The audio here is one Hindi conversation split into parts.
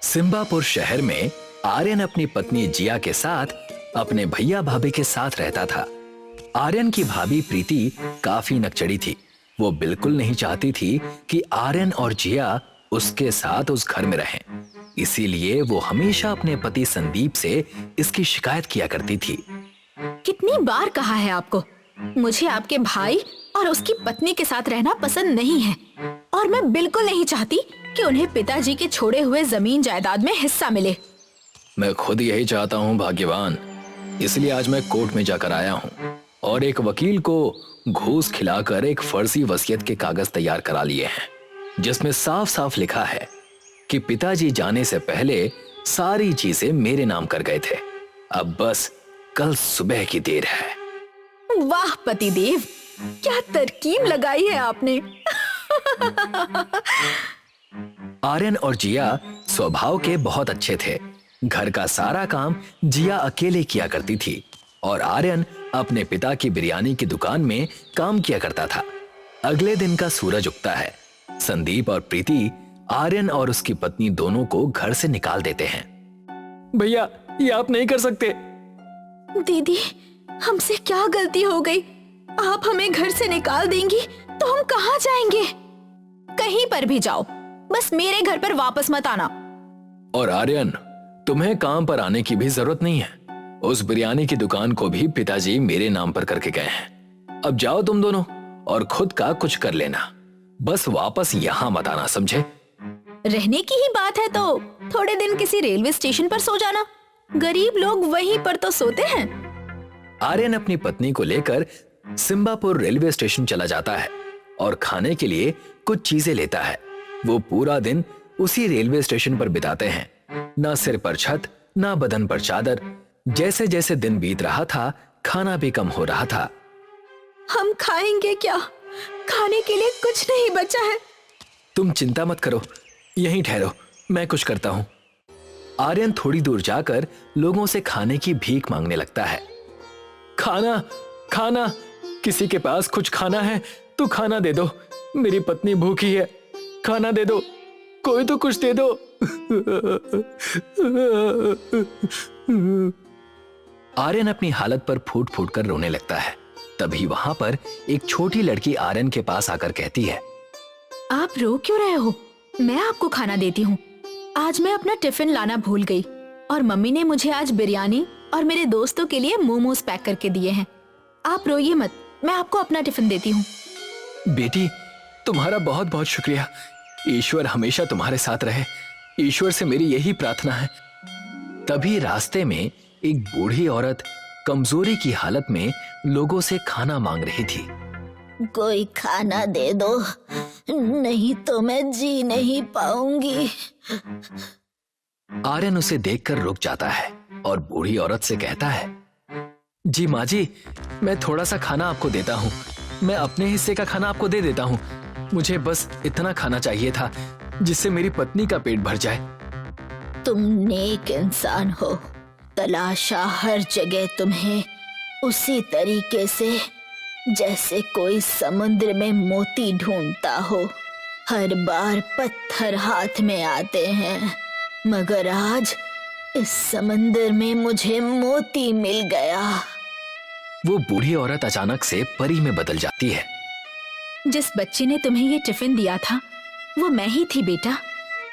सिम्बापुर शहर में आर्यन अपनी पत्नी जिया के साथ अपने भैया भाभी के साथ रहता था। आर्यन की भाभी प्रीति काफी नकचड़ी थी। वो बिल्कुल नहीं चाहती थी कि आर्यन और जिया उसके साथ उस घर में रहें। इसीलिए वो हमेशा अपने पति संदीप से इसकी शिकायत किया करती थी। कितनी बार कहा है आपको, मुझे आपके भाई और उसकी पत्नी के साथ रहना पसंद नहीं है और मैं बिल्कुल नहीं चाहती कि उन्हें पिताजी के छोड़े हुए जमीन जायदाद में हिस्सा मिले। मैं खुद यही चाहता हूँ भाग्यवान, इसलिए आज मैं कोर्ट में जाकर आया हूँ और एक वकील को घूस खिलाकर एक फर्जी वसीयत के कागज तैयार करा लिए हैं, जिसमें साफ साफ लिखा है कि पिताजी जाने से पहले सारी चीजें मेरे नाम कर गए थे। अब बस कल सुबह की देर है। वाह पतिदेव, क्या तरकीब लगाई है आपने। आर्यन और जिया स्वभाव के बहुत अच्छे थे। घर का सारा काम जिया अकेले किया करती थी और आर्यन अपने पिता की बिरयानी की दुकान में काम किया करता था। अगले दिन का सूरज उगता है। संदीप और प्रीति आर्यन और उसकी पत्नी दोनों को घर से निकाल देते हैं। भैया, ये आप नहीं कर सकते। दीदी, हमसे क्या गलती हो गई? आप हमें घर से निकाल देंगी तो हम कहाँ जाएंगे? कहीं पर भी जाओ, बस मेरे घर पर वापस मत आना। और आर्यन, तुम्हें काम पर आने की भी जरूरत नहीं है। उस बिरयानी की दुकान को भी पिताजी मेरे नाम पर करके गए हैं। अब जाओ तुम दोनों और खुद का कुछ कर लेना, बस वापस यहाँ मत आना, समझे? रहने की ही बात है तो थोड़े दिन किसी रेलवे स्टेशन पर सो जाना। गरीब लोग वहीं पर तो सोते हैं। आर्यन अपनी पत्नी को लेकर सिम्बापुर रेलवे स्टेशन चला जाता है और खाने के लिए कुछ चीजें लेता है। वो पूरा दिन उसी रेलवे स्टेशन पर बिताते हैं। ना सिर पर छत, ना बदन पर चादर। जैसे जैसे दिन बीत रहा था, खाना भी कम हो रहा था। हम खाएंगे क्या? खाने के लिए कुछ नहीं बचा है। तुम चिंता मत करो, यहीं ठहरो, मैं कुछ करता हूँ। आर्यन थोड़ी दूर जाकर लोगों से खाने की भीख मांगने लगता है। खाना, खाना, किसी के पास कुछ खाना है तो खाना दे दो। मेरी पत्नी भूखी है, खाना दे दो, कोई तो कुछ दे दो। आर्यन अपनी हालत पर फूट फूट कर रोने लगता है। तभी वहां पर एक छोटी लड़की आर्यन के पास आकर कहती है, आप रो क्यों रहे हो? मैं आपको खाना देती हूँ। आज मैं अपना टिफिन लाना भूल गई और मम्मी ने मुझे आज बिरयानी और मेरे दोस्तों के लिए मोमोज पैक करके दिए हैं। आप रोइए मत, मैं आपको अपना टिफिन देती हूँ। बेटी, तुम्हारा बहुत बहुत शुक्रिया। ईश्वर हमेशा तुम्हारे साथ रहे। ईश्वर से मेरी यही प्रार्थना है। तभी रास्ते में एक बूढ़ी औरत कमजोरी की हालत में लोगों से खाना मांग रही थी। कोई खाना दे दो, नहीं तो मैं जी नहीं पाऊंगी। आर्यन उसे देखकर रुक जाता है और बूढ़ी औरत से कहता है, जी माँ जी, मैं थोड़ा सा खाना आपको देता हूँ। मैं अपने हिस्से का खाना आपको दे देता हूँ। मुझे बस इतना खाना चाहिए था जिससे मेरी पत्नी का पेट भर जाए। तुम नेक इंसान हो। तलाशा हर जगह तुम्हें उसी तरीके से जैसे कोई समुद्र में मोती ढूंढता हो। हर बार पत्थर हाथ में आते हैं, मगर आज इस समंदर में मुझे मोती मिल गया। वो बूढ़ी औरत अचानक से परी में बदल जाती है। जिस बच्चे ने तुम्हें ये टिफिन दिया था वो मैं ही थी बेटा।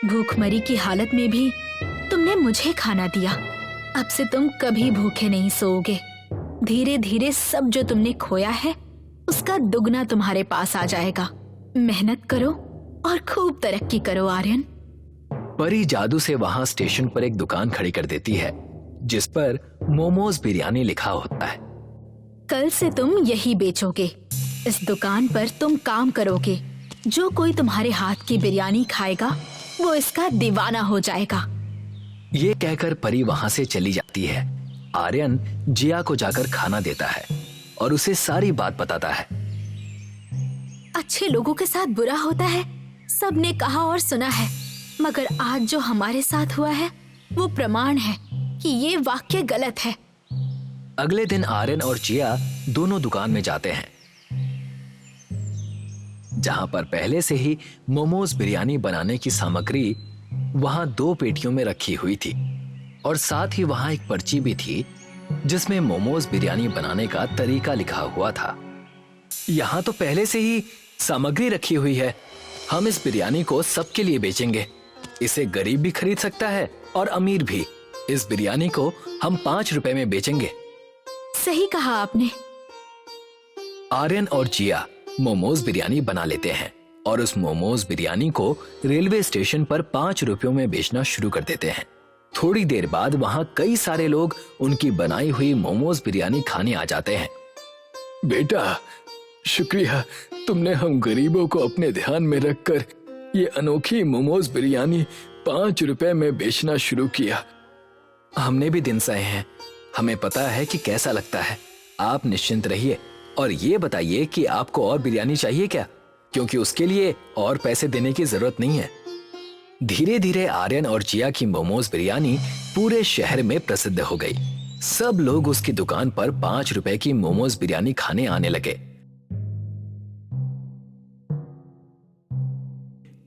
भूखमरी की हालत में भी तुमने मुझे खाना दिया। अब से तुम कभी भूखे नहीं सोओगे। धीरे धीरे सब जो तुमने खोया है उसका दुगना तुम्हारे पास आ जाएगा। मेहनत करो और खूब तरक्की करो आर्यन। परी जादू से वहां स्टेशन पर एक दुकान खड़ी कर देती है जिस पर मोमोज बिरयानी लिखा होता है। कल से तुम यही बेचोगे। इस दुकान पर तुम काम करोगे। जो कोई तुम्हारे हाथ की बिरयानी खाएगा वो इसका दीवाना हो जाएगा। ये कहकर परी वहां से चली जाती है। आर्यन जिया को जाकर खाना देता है और उसे सारी बात बताता है। अच्छे लोगों के साथ बुरा होता है, सबने कहा और सुना है, मगर आज जो हमारे साथ हुआ है वो प्रमाण है कि ये वाक्य गलत है। अगले दिन आर्यन और जिया दोनों दुकान में जाते हैं जहां पर पहले से ही मोमोज बिरयानी बनाने की सामग्री वहां 2 पेटियों में रखी हुई थी और साथ ही वहां एक पर्ची भी थी जिसमें मोमोज बिरयानी बनाने का तरीका लिखा हुआ था। यहाँ तो पहले से ही सामग्री रखी हुई है। हम इस बिरयानी को सबके लिए बेचेंगे। इसे गरीब भी खरीद सकता है और अमीर भी। इस बिरयानी को हम 5 रुपए में बेचेंगे। सही कहा आपने। आर्यन और जिया मोमोज बिरयानी बना लेते हैं और उस मोमोज बिरयानी को रेलवे स्टेशन पर 5 रुपयों में बेचना शुरू कर देते हैं। थोड़ी देर बाद वहां कई सारे लोग उनकी बनाई हुई मोमोज बिरयानी खाने आ जाते हैं। बेटा, शुक्रिया, तुमने हम गरीबों को अपने ध्यान में रखकर ये अनोखी मोमोज बिरयानी 5 रुपए में बेचना शुरू किया। हमने भी दिन सहे हैं, हमें पता है कि कैसा लगता है। आप निश्चिंत रहिए और ये बताइए कि आपको और बिरयानी चाहिए क्या, क्योंकि उसके लिए और पैसे देने की जरूरत नहीं है। धीरे धीरे आर्यन और जिया की मोमोज बिरयानी पूरे शहर में प्रसिद्ध हो गई। सब लोग उसकी दुकान पर 5 रुपए की मोमोज बिरयानी खाने आने लगे।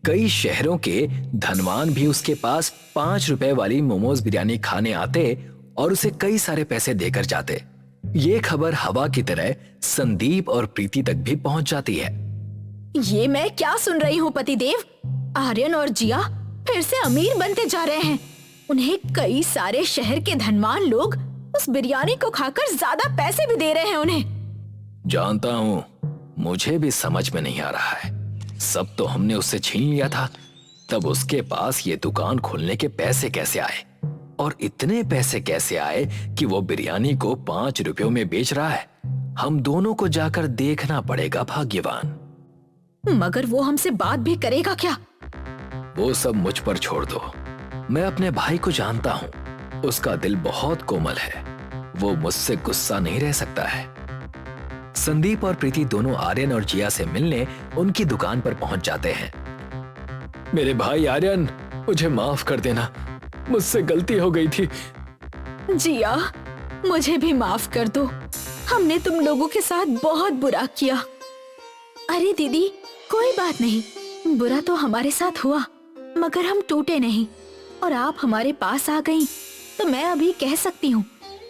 कई शहरों के धनवान भी उसके पास 5 रुपए वाली मोमोज बिरयानी खाने आते और उसे कई सारे पैसे देकर जाते। ये खबर हवा की तरह संदीप और प्रीति तक भी पहुंच जाती है। ये मैं क्या सुन रही हूँ पतिदेव? आर्यन और जिया फिर से अमीर बनते जा रहे हैं। उन्हें कई सारे शहर के धनवान लोग उस बिरयानी को खाकर ज्यादा पैसे भी दे रहे हैं उन्हें। जानता हूँ, मुझे भी समझ में नहीं आ रहा है। सब तो हमने उससे छीन लिया था, तब उसके पास ये दुकान खोलने के पैसे कैसे आए और इतने पैसे कैसे आए कि वो बिरयानी को 5 रुपयों में बेच रहा है। हम दोनों को जाकर देखना पड़ेगा, भाग्यवान। मगर वो हमसे बात भी करेगा क्या? वो सब मुझ पर छोड़ दो। मैं अपने भाई को जानता हूँ, उसका दिल बहुत कोमल है। वो मुझसे गुस्सा नहीं रह सकता है। संदीप और प्रीति दोनों आर्यन और जिया से मिलने उनकी दुकान पर पहुंच जाते हैं। मेरे भाई आर्यन, मुझे माफ कर देना, मुझसे गलती हो गई थी। जिया, मुझे भी माफ कर दो। हमने तुम लोगों के साथ बहुत बुरा किया। अरे दीदी, कोई बात नहीं। बुरा तो हमारे साथ हुआ, मगर हम टूटे नहीं और आप हमारे पास आ गईं, तो मैं अभी कह सकती हूँ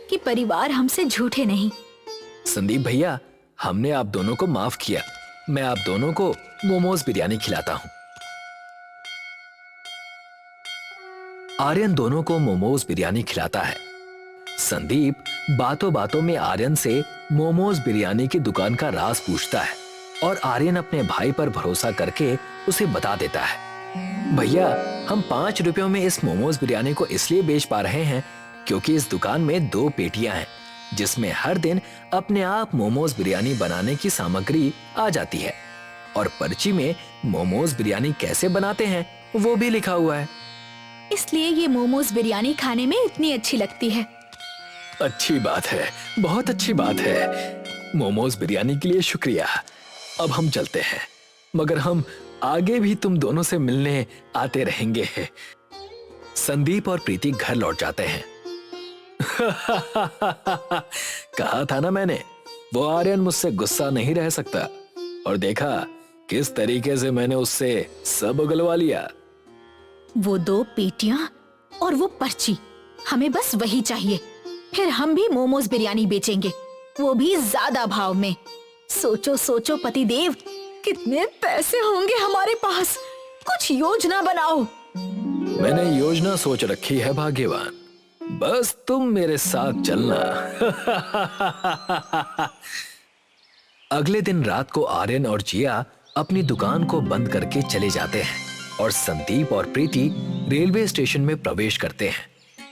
कि परिवार हमसे झूठे नहीं। संदीप भैया, हमने आप दोनों को माफ किया। मैं आप दोनों को मोमोज बिरयानी खिलाता हूँ। आर्यन दोनों को मोमोज बिरयानी खिलाता है। संदीप बातों बातों में आर्यन से मोमोज बिरयानी की दुकान का राज पूछता है और आर्यन अपने भाई पर भरोसा करके उसे बता देता है। भैया, हम 5 रुपयों में इस मोमोज बिरयानी को इसलिए बेच पा रहे हैं क्योंकि इस दुकान में 2 पेटियां हैं जिसमें हर दिन अपने आप मोमोज बिरयानी बनाने की सामग्री आ जाती है और पर्ची में मोमोज बिरयानी कैसे बनाते हैं वो भी लिखा हुआ है। इसलिए ये मोमोज बिरयानी खाने में इतनी अच्छी लगती है। अच्छी बात है, बहुत अच्छी बात है। मोमोज बिरयानी के लिए शुक्रिया। अब हम चलते हैं, मगर हम आगे भी तुम दोनों से मिलने आते रहेंगे। संदीप और प्रीति घर लौट जाते हैं। कहा था ना मैंने, वो आर्यन मुझसे गुस्सा नहीं रह सकता। और देखा किस तरीके से मैंने उससे सब उगलवा लिया। वो 2 पेटियां और वो पर्ची, हमें बस वही चाहिए। फिर हम भी मोमोज बिरयानी बेचेंगे, वो भी ज्यादा भाव में। सोचो सोचो पतिदेव, कितने पैसे होंगे हमारे पास। कुछ योजना बनाओ। मैंने योजना सोच रखी है भाग्यवान, बस तुम मेरे साथ चलना। अगले दिन रात को आर्यन और जिया अपनी दुकान को बंद करके चले जाते हैं और संदीप और प्रीति रेलवे स्टेशन में प्रवेश करते हैं।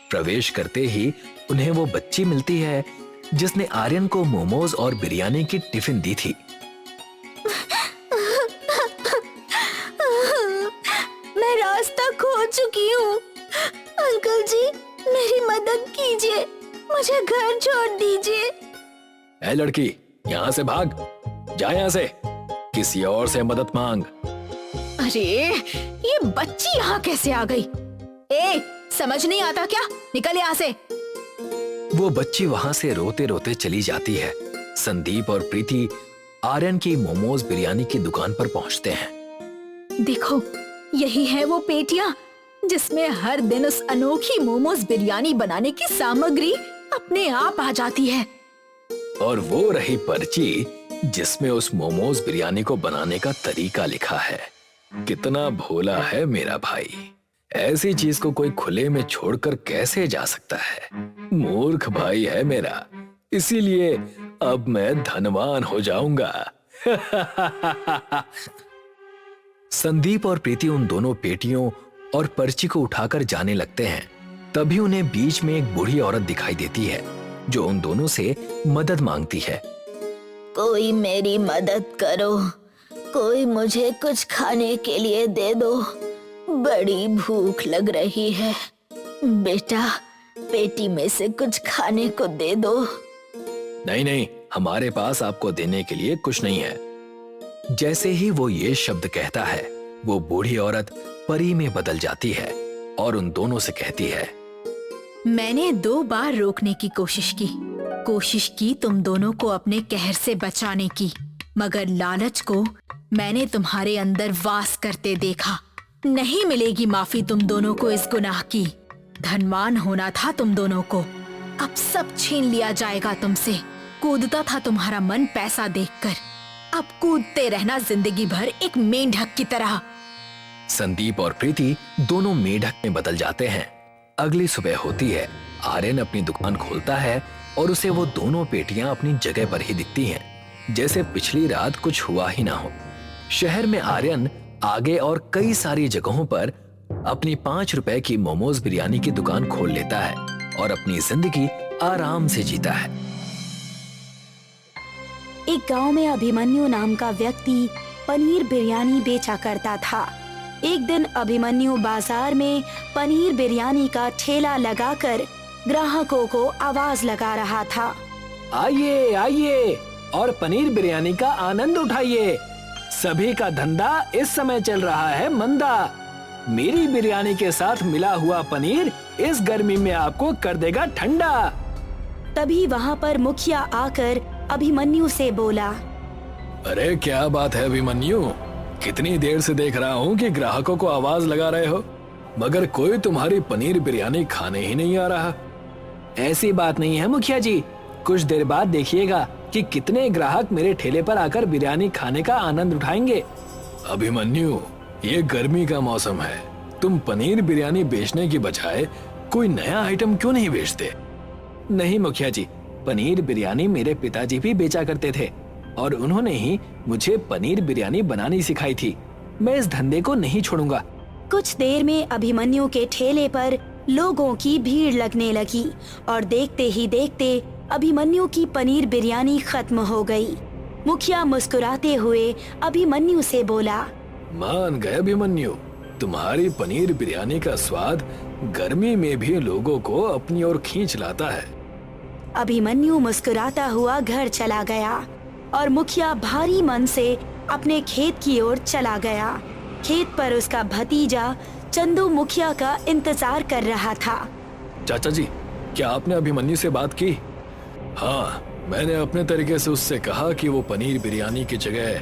प्रवेश करते ही उन्हें वो बच्ची मिलती है जिसने आर्यन को मोमोज और बिरयानी की टिफिन दी थी। मैं रास्ता खो चुकी हूँ। अंकल जी, मेरी मदद कीजिए, मुझे घर छोड़ दीजिए। ए लड़की, यहाँ से भाग, जा यहाँ से, किसी और से मदद मांग। अरे, ये बच्ची यहाँ कैसे आ गई? ए, समझ नहीं आता क्या? निकल यहाँ से। वो बच्ची वहां से रोते रोते चली जाती है। संदीप और प्रीति आर्यन की मोमोज बिरयानी की दुकान पर पहुंचते हैं। देखो, यही है वो पेटियां जिसमें हर दिन उस अनोखी मोमोज बिरयानी बनाने की सामग्री अपने आप आ जाती है। और वो रही पर्ची जिसमें उस मोमोज बिरयानी को बनाने का तरीका लिखा है। कितना भोला है मेरा भाई, ऐसी चीज को कोई खुले में छोड़कर कैसे जा सकता है। मूर्ख भाई है मेरा, इसीलिए अब मैं धनवान हो जाऊंगा। संदीप और प्रीति उन दोनों पेटियों और पर्ची को उठाकर जाने लगते हैं। तभी उन्हें बीच में एक बूढ़ी औरत दिखाई देती है जो उन दोनों से मदद मांगती है। कोई मेरी मदद करो, कोई मुझे कुछ खाने के लिए दे दो, बड़ी भूख लग रही है। बेटा, पेटी में से कुछ खाने को दे दो। नहीं नहीं, हमारे पास आपको देने के लिए कुछ नहीं है। जैसे ही वो ये शब्द कहता है, वो बूढ़ी औरत परी में बदल जाती है और उन दोनों से कहती है, मैंने 2 बार रोकने की कोशिश की तुम दोनों को अपने कहर से बचाने की, मगर लालच को मैंने तुम्हारे अंदर वास करते देखा। नहीं मिलेगी माफी तुम दोनों को इस गुनाह की। धनवान होना था तुम दोनों को, अब सब छीन लिया जाएगा तुमसे। कूदता था तुम्हारा मन पैसा देखकर, अब कूदते रहना जिंदगी भर एक मेंढक की तरह। संदीप और प्रीति दोनों मेंढक में बदल जाते हैं। अगली सुबह होती है, आर्यन अपनी दुकान खोलता है और उसे वो दोनों पेटियां अपनी जगह पर ही दिखती हैं, जैसे पिछली रात कुछ हुआ ही ना हो। शहर में आर्यन आगे और कई सारी जगहों पर अपनी 5 रुपए की मोमोज बिरयानी की दुकान खोल लेता है और अपनी जिंदगी आराम से जीता है। एक गांव में अभिमन्यु नाम का व्यक्ति पनीर बिरयानी बेचा करता था। एक दिन अभिमन्यु बाजार में पनीर बिरयानी का ठेला लगाकर ग्राहकों को आवाज लगा रहा था। आइए आइए और पनीर बिरयानी का आनंद उठाइए। सभी का धंधा इस समय चल रहा है मंदा। मेरी बिरयानी के साथ मिला हुआ पनीर इस गर्मी में आपको कर देगा ठंडा। तभी वहाँ पर मुखिया आकर अभिमन्यु से बोला, अरे क्या बात है अभिमन्यु, कितनी देर से देख रहा हूँ कि ग्राहकों को आवाज लगा रहे हो, मगर कोई तुम्हारी पनीर बिरयानी खाने ही नहीं आ रहा। ऐसी बात नहीं है मुखिया जी, कुछ देर बाद देखिएगा कि कितने ग्राहक मेरे ठेले पर आकर बिरयानी खाने का आनंद उठाएंगे। अभिमन्यु, ये गर्मी का मौसम है, तुम पनीर बिरयानी बेचने की बजाय कोई नया आइटम क्यों नहीं बेचते? नहीं मुखिया जी, पनीर बिरयानी मेरे पिताजी भी बेचा करते थे और उन्होंने ही मुझे पनीर बिरयानी बनानी सिखाई थी। मैं इस धंधे को नहीं छोड़ूंगा। कुछ देर में अभिमन्यु के ठेले पर लोगों की भीड़ लगने लगी और देखते ही देखते अभिमन्यु की पनीर बिरयानी खत्म हो गई। मुखिया मुस्कुराते हुए अभिमन्यु से बोला, मान गए अभिमन्यु, तुम्हारी पनीर बिरयानी का स्वाद गर्मी में भी लोगों को अपनी ओर खींच लाता है। अभिमन्यु मुस्कुराता हुआ घर चला गया और मुखिया भारी मन से अपने खेत की ओर चला गया। खेत पर उसका भतीजा चंदू मुखिया का इंतजार कर रहा था। चाचा जी, क्या आपने अभिमन्यु से बात की? हाँ, मैंने अपने तरीके से उससे कहा कि वो पनीर बिरयानी की जगह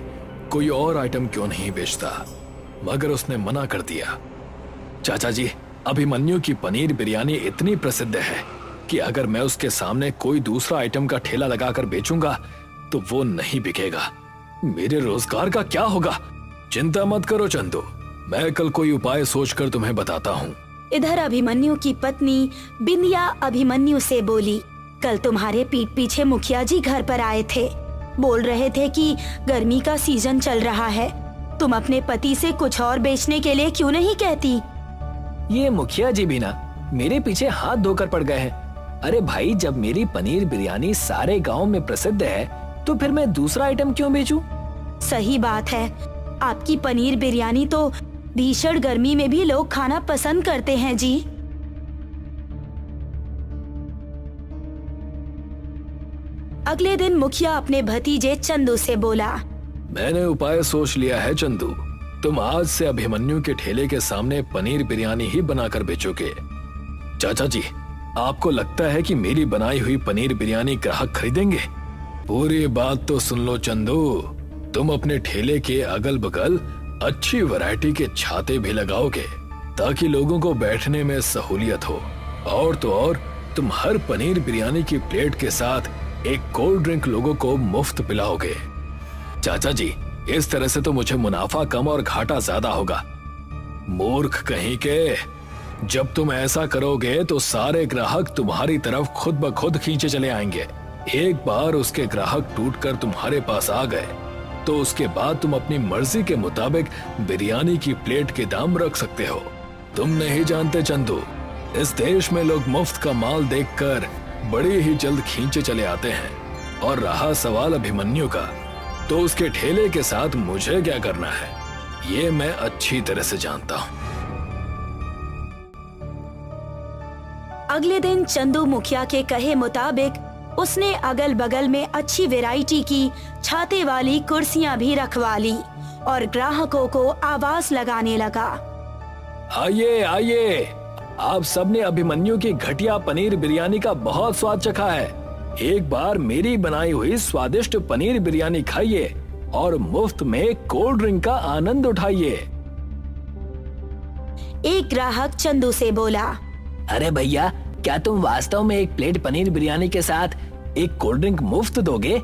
कोई और आइटम क्यों नहीं बेचता, मगर उसने मना कर दिया। चाचा जी, अभिमन्यु की पनीर बिरयानी इतनी प्रसिद्ध है कि अगर मैं उसके सामने कोई दूसरा आइटम का ठेला लगाकर बेचूंगा तो वो नहीं बिकेगा। मेरे रोजगार का क्या होगा? चिंता मत करो चंदू, मैं कल कोई उपाय सोचकर तुम्हें बताता हूँ। इधर अभिमन्यु की पत्नी बिंदिया अभिमन्यु से बोली, कल तुम्हारे पीठ पीछे मुखिया जी घर पर आए थे, बोल रहे थे कि गर्मी का सीजन चल रहा है, तुम अपने पति से कुछ और बेचने के लिए क्यों नहीं कहती? ये मुखिया जी भी ना मेरे पीछे हाथ धोकर पड़ गए हैं। अरे भाई, जब मेरी पनीर बिरयानी सारे गांव में प्रसिद्ध है तो फिर मैं दूसरा आइटम क्यों बेचूं? सही बात है, आपकी पनीर बिरयानी तो भीषण गर्मी में भी लोग खाना पसंद करते हैं जी। अगले दिन मुखिया अपने भतीजे चंदू से बोला, मैंने उपाय सोच लिया है चंदू, तुम आज से अभिमन्यु के ठेले के सामने पनीर बिरयानी ही बनाकर बेचोगे। चाचा जी, आपको लगता है कि मेरी बनाई हुई पनीर बिरयानी ग्राहक खरीदेंगे? पूरी बात तो सुन लो चंदू, तुम अपने ठेले के अगल बगल अच्छी वैरायटी के छाते भी लगाओगे ताकि लोगों को बैठने में सहूलियत हो। और तो और तुम हर पनीर बिरयानी की प्लेट के साथ एक कोल्ड ड्रिंक लोगों को मुफ्त पिलाओगे। चाचा जी, इस तरह से तो मुझे मुनाफा कम और घाटा ज्यादा होगा। मूर्ख कहीं के, जब तुम ऐसा करोगे तो सारे ग्राहक तुम्हारी तरफ खुद ब खुद खींचे चले आएंगे। एक बार उसके ग्राहक टूटकर तुम्हारे पास आ गए तो उसके बाद तुम अपनी मर्जी के मुताबिक बिरयानी की प्लेट के दाम रख सकते हो। तुम नहीं जानते चंदू, इस देश में लोग मुफ्त का माल देखकर बड़े ही जल्द खींचे चले आते हैं। और रहा सवाल अभिमन्यु का, तो उसके ठेले के साथ मुझे क्या करना है, ये मैं अच्छी तरह से जानता हूँ। अगले दिन चंदू मुखिया के कहे मुताबिक उसने अगल बगल में अच्छी वैरायटी की छाते वाली कुर्सियां भी रखवा ली और ग्राहकों को आवाज लगाने लगा। आइए आइए, आप सबने अभिमन्यु की घटिया पनीर बिरयानी का बहुत स्वाद चखा है। एक बार मेरी बनाई हुई स्वादिष्ट पनीर बिरयानी खाइए और मुफ्त में कोल्ड ड्रिंक का आनंद उठाइए। एक ग्राहक चंदू से बोला, अरे भैया, क्या तुम वास्तव में एक प्लेट पनीर बिरयानी के साथ एक कोल्ड ड्रिंक मुफ्त दोगे?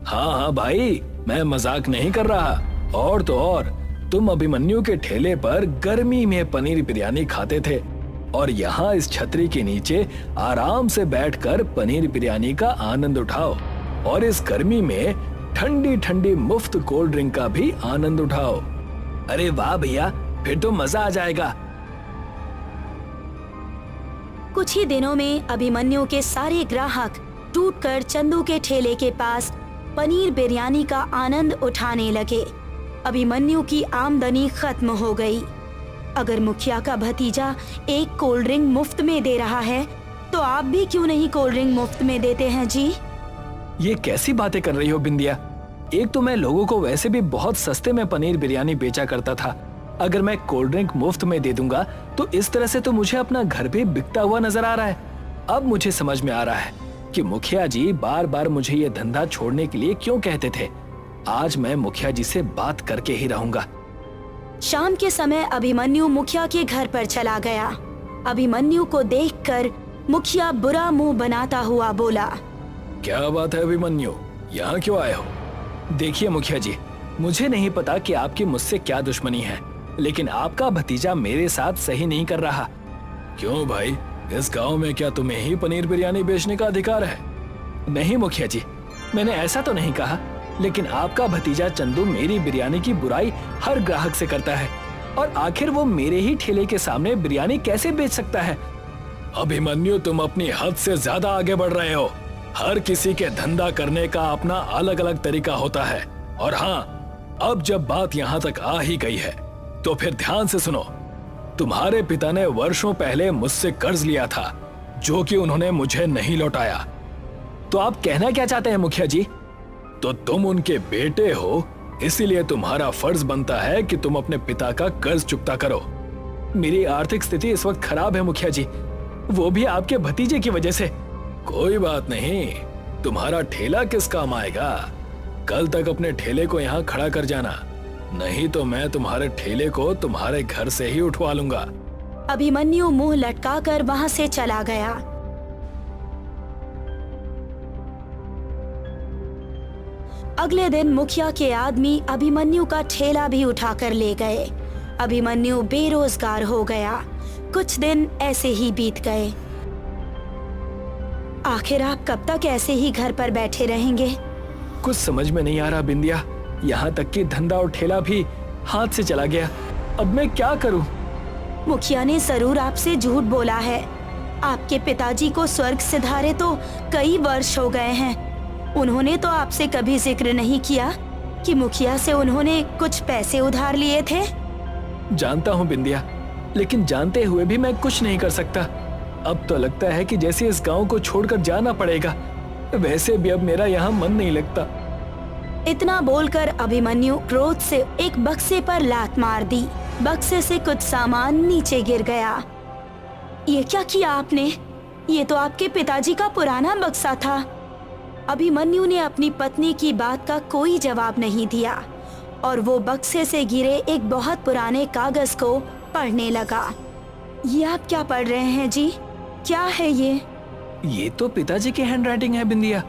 हाँ हाँ भाई, मैं मजाक नहीं कर रहा। और तो और तुम अभिमन्यु के ठेले पर गर्मी में पनीर बिरयानी खाते थे और यहाँ इस छतरी के नीचे आराम से बैठकर पनीर बिरयानी का आनंद उठाओ और इस गर्मी में ठंडी ठंडी मुफ्त कोल्ड ड्रिंक का भी आनंद उठाओ। अरे वाह भैया, फिर तो मजा आ जाएगा। कुछ ही दिनों में अभिमन्यु के सारे ग्राहक टूटकर चंदू के ठेले के पास पनीर बिरयानी का आनंद उठाने लगे। अभिमन्यु की आमदनी खत्म हो गई। अगर मुखिया का भतीजा एक कोल्ड ड्रिंक मुफ्त में दे रहा है तो आप भी क्यों नहीं कोल्ड ड्रिंक मुफ्त में देते हैं जी? ये कैसी बातें कर रही हो बिंदिया? एक तो मैं लोगों को वैसे भी बहुत सस्ते में पनीर बिरयानी बेचा करता था। अगर मैं कोल्ड ड्रिंक मुफ्त में दे दूंगा तो इस तरह से तो मुझे अपना घर भी बिकता हुआ नजर आ रहा है। अब मुझे समझ में आ रहा है कि मुखिया जी बार बार मुझे ये धंधा छोड़ने के लिए क्यों कहते थे। आज मैं मुखिया जी से बात करके ही रहूंगा। शाम के समय अभिमन्यु मुखिया के घर पर चला गया। अभिमन्यु को देखकर मुखिया बुरा मुंह बनाता हुआ बोला, क्या बात है अभिमन्यु, यहाँ क्यों आए हो? देखिए मुखिया जी, मुझे नहीं पता कि आपकी मुझसे क्या दुश्मनी है, लेकिन आपका भतीजा मेरे साथ सही नहीं कर रहा। क्यों भाई, इस गांव में क्या तुम्हें ही पनीर बिरयानी बेचने का अधिकार है? नहीं मुखिया जी, मैंने ऐसा तो नहीं कहा, लेकिन आपका भतीजा चंदू मेरी बिरयानी की बुराई हर ग्राहक से करता है और आखिर वो मेरे ही ठेले के सामने बिरयानी कैसे बेच सकता है? अभिमन्यु, तुम अपनी हद से ज्यादा आगे बढ़ रहे हो। हर किसी के धंधा करने का अपना अलग अलग तरीका होता है। और हाँ, अब जब बात यहाँ तक आ ही गई है तो फिर ध्यान से सुनो। तुम्हारे पिता ने वर्षों पहले मुझसे कर्ज लिया था जो कि उन्होंने मुझे नहीं लौटाया। तो आप कहना क्या चाहते हैं मुखिया जी? तो तुम उनके बेटे हो, इसीलिए तुम्हारा फर्ज बनता है कि तुम अपने पिता का कर्ज चुकता करो। मेरी आर्थिक स्थिति इस वक्त खराब है मुखिया जी, वो भी आपके भतीजे की वजह से। कोई बात नहीं, तुम्हारा ठेला किस काम आएगा? कल तक अपने ठेले को यहाँ खड़ा कर जाना, नहीं तो मैं तुम्हारे ठेले को तुम्हारे घर से ही उठवा लूंगा। अभिमन्यु मुंह लटकाकर वहां से चला गया। अगले दिन मुखिया के आदमी अभिमन्यु का ठेला भी उठाकर ले गए। अभिमन्यु बेरोजगार हो गया। कुछ दिन ऐसे ही बीत गए। आखिर आप कब तक ऐसे ही घर पर बैठे रहेंगे? कुछ समझ में नहीं आ रहा बिंदिया, यहाँ तक कि धंधा और ठेला भी हाथ से चला गया। अब मैं क्या करूं? मुखिया ने जरूर आपसे झूठ बोला है। आपके पिताजी को स्वर्ग सिधारे तो कई वर्ष हो गए हैं। उन्होंने तो आपसे कभी जिक्र नहीं किया कि मुखिया से उन्होंने कुछ पैसे उधार लिए थे। जानता हूँ बिंदिया, लेकिन जानते हुए भी मैं कुछ नहीं कर सकता। अब तो लगता है कि जैसे इस गांव को छोड़कर जाना पड़ेगा। वैसे भी अब मेरा यहाँ मन नहीं लगता। इतना बोलकर अभिमन्यु क्रोध से एक बक्से पर लात मार दी। बक्से से कुछ सामान नीचे गिर गया। ये क्या किया आपने? ये तो आपके पिताजी का पुराना बक्सा था। अभिमन्यु ने अपनी पत्नी की बात का कोई जवाब नहीं दिया और वो बक्से से गिरे एक बहुत पुराने कागज को पढ़ने लगा। ये आप क्या पढ़ रहे हैं जी? क्या है ये तो पिताजी की हैंडराइटिंग है बिंदिया।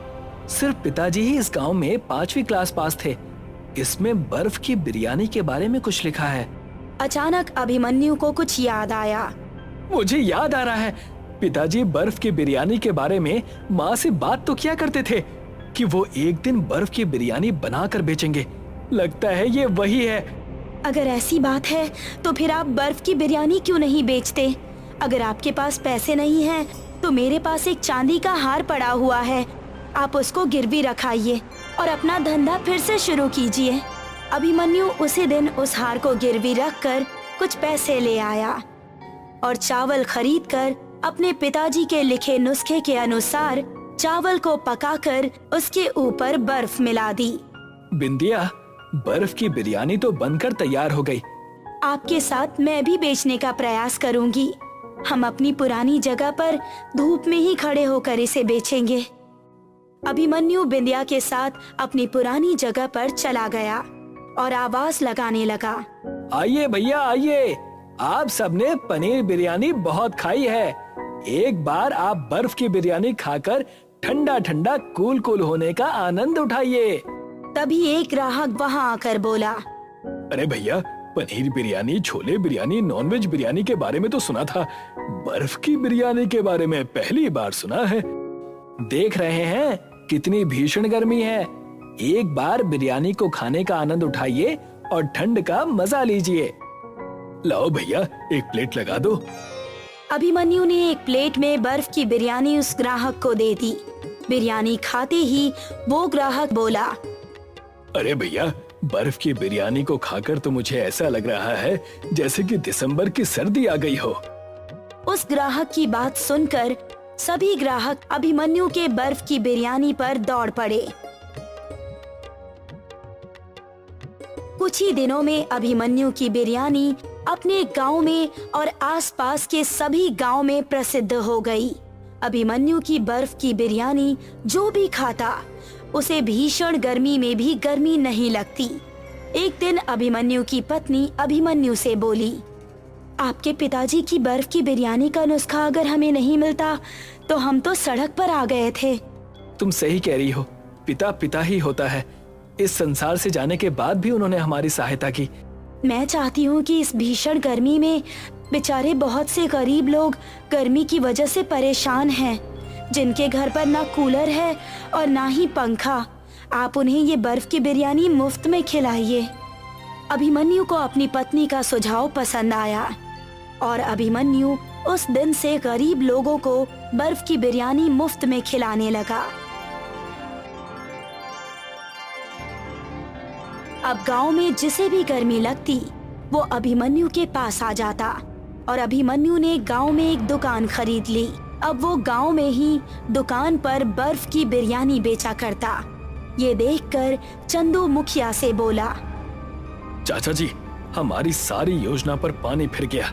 सिर्फ पिताजी ही इस गांव में 5वीं क्लास पास थे। इसमें बर्फ की बिरयानी के बारे में कुछ लिखा है। अचानक अभिमन्यु को कुछ याद आया। मुझे याद आ रहा है, पिताजी बर्फ की बिरयानी के बारे में माँ से बात तो किया करते थे कि वो एक दिन बर्फ की बिरयानी बनाकर बेचेंगे। लगता है ये वही है। अगर ऐसी बात है तो फिर आप बर्फ की बिरयानी क्यों नहीं बेचते? अगर आपके पास पैसे नहीं हैं, तो मेरे पास एक चांदी का हार पड़ा हुआ है, आप उसको गिरवी रखाइए और अपना धंधा फिर से शुरू कीजिए। अभिमन्यु उसी दिन उस हार को गिरवी रखकर कुछ पैसे ले आया और चावल खरीदकर अपने पिताजी के लिखे नुस्खे के अनुसार चावल को पकाकर उसके ऊपर बर्फ मिला दी। बिंदिया, बर्फ की बिरयानी तो बनकर तैयार हो गई। आपके साथ मैं भी बेचने का प्रयास करूंगी। हम अपनी पुरानी जगह पर धूप में ही खड़े होकर इसे बेचेंगे। अभिमन्यु बिंदिया के साथ अपनी पुरानी जगह पर चला गया और आवाज लगाने लगा, आइए भैया आइए, आप सबने पनीर बिरयानी बहुत खाई है। एक बार आप बर्फ की बिरयानी खाकर ठंडा ठंडा कूल कूल होने का आनंद उठाइए। तभी एक ग्राहक वहां आकर बोला, अरे भैया, पनीर बिरयानी, छोले बिरयानी, नॉनवेज बिरयानी के बारे में तो सुना था, बर्फ की बिरयानी के बारे में पहली बार सुना है। देख रहे हैं कितनी भीषण गर्मी है। एक बार बिरयानी को खाने का आनंद उठाइए और ठंड का मजा लीजिए। लाओ भैया, एक प्लेट लगा दो। अभिमन्यु ने एक प्लेट में बर्फ की बिरयानी उस ग्राहक को दे दी। बिरयानी खाते ही वो ग्राहक बोला, अरे भैया, बर्फ की बिरयानी को खाकर तो मुझे ऐसा लग रहा है जैसे कि दिसंबर की सर्दी आ गई हो। उस ग्राहक की बात सुनकर सभी ग्राहक अभिमन्यु के बर्फ की बिरयानी पर दौड़ पड़े। कुछ ही दिनों में अभिमन्यु की बिरयानी अपने गांव में और आसपास के सभी गांव में प्रसिद्ध हो गई। अभिमन्यु की बर्फ की बिरयानी जो भी खाता, उसे भीषण गर्मी में भी गर्मी नहीं लगती। एक दिन अभिमन्यु की पत्नी अभिमन्यु से बोली, आपके पिताजी की बर्फ की बिरयानी का नुस्खा अगर हमें नहीं मिलता तो हम तो सड़क पर आ गए थे। तुम सही कह रही हो, पिता पिता ही होता है। इस संसार से जाने के बाद भी उन्होंने हमारी सहायता की। मैं चाहती हूँ कि इस भीषण गर्मी में बेचारे बहुत से गरीब लोग गर्मी की वजह से परेशान हैं, जिनके घर पर ना कूलर है और ना ही पंखा, आप उन्हें ये बर्फ की बिरयानी मुफ्त में खिलाइए। अभिमन्यु को अपनी पत्नी का सुझाव पसंद आया और अभिमन्यु उस दिन से गरीब लोगों को बर्फ की बिरयानी मुफ्त में खिलाने लगा। अब गांव में जिसे भी गर्मी लगती, वो अभिमन्यु के पास आ जाता और अभिमन्यु ने गांव में एक दुकान खरीद ली। अब वो गांव में ही दुकान पर बर्फ की बिरयानी बेचा करता। ये देखकर चंदू मुखिया से बोला, चाचा जी, हमारी सारी योजना पर पानी फिर गया।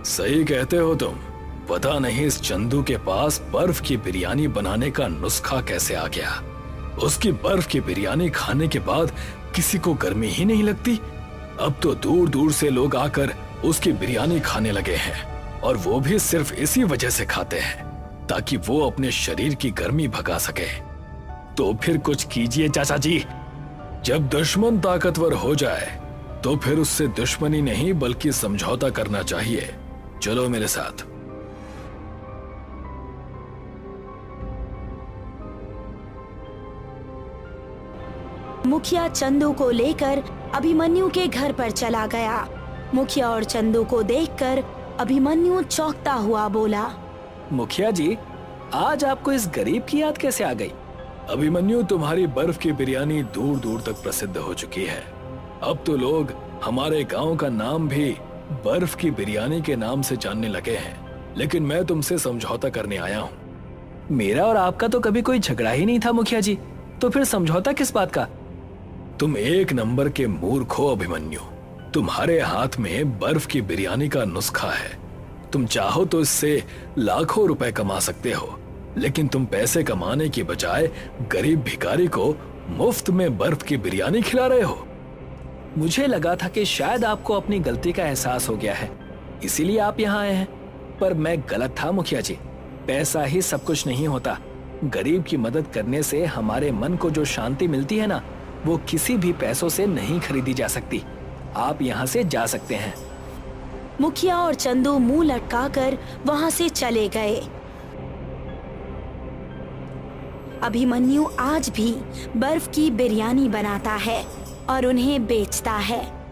सही कहते हो तुम, पता नहीं इस चंदू के पास बर्फ की बिरयानी बनाने का नुस्खा कैसे आ गया। उसकी बर्फ की बिरयानी खाने के बाद किसी को गर्मी ही नहीं लगती। अब तो दूर दूर से लोग आकर उसकी बिरयानी खाने लगे हैं और वो भी सिर्फ इसी वजह से खाते हैं ताकि वो अपने शरीर की गर्मी भगा सके। तो फिर कुछ कीजिए चाचा जी। जब दुश्मन ताकतवर हो जाए तो फिर उससे दुश्मनी नहीं बल्कि समझौता करना चाहिए। चलो मेरे साथ। मुखिया चंदू को लेकर अभिमन्यु के घर पर चला गया। मुखिया और चंदू को देखकर अभिमन्यु चौंकता हुआ बोला, मुखिया जी, आज आपको इस गरीब की याद कैसे आ गई? अभिमन्यु, तुम्हारी बर्फ की बिरयानी दूर दूर तक प्रसिद्ध हो चुकी है। अब तो लोग हमारे गांव का नाम भी बर्फ की बिरयानी के नाम से जानने लगे हैं। लेकिन मैं तुमसे समझौता करने आया हूँ। मेरा और आपका तो कभी कोई झगड़ा ही नहीं था मुखिया जी, तो फिर समझौता किस बात का? तुम एक नंबर के मूर्ख हो अभिमन्यु। तुम्हारे हाथ में बर्फ की बिरयानी का नुस्खा है। तुम चाहो तो इससे लाखों रुपए कमा सकते हो, लेकिन तुम पैसे कमाने की बजाय गरीब भिखारी को मुफ्त में बर्फ की बिरयानी खिला रहे हो। मुझे लगा था कि शायद आपको अपनी गलती का एहसास हो गया है, इसीलिए आप यहाँ आए हैं। पर मैं गलत था मुखिया जी, पैसा ही सब कुछ नहीं होता। गरीब की मदद करने से हमारे मन को जो शांति मिलती है ना, वो किसी भी पैसों से नहीं खरीदी जा सकती। आप यहाँ से जा सकते हैं। मुखिया और चंदू मुंह लटकाकर वहां से चले गए। अभिमन्यु आज भी बर्फ की बिरयानी बनाता है और उन्हें बेचता है।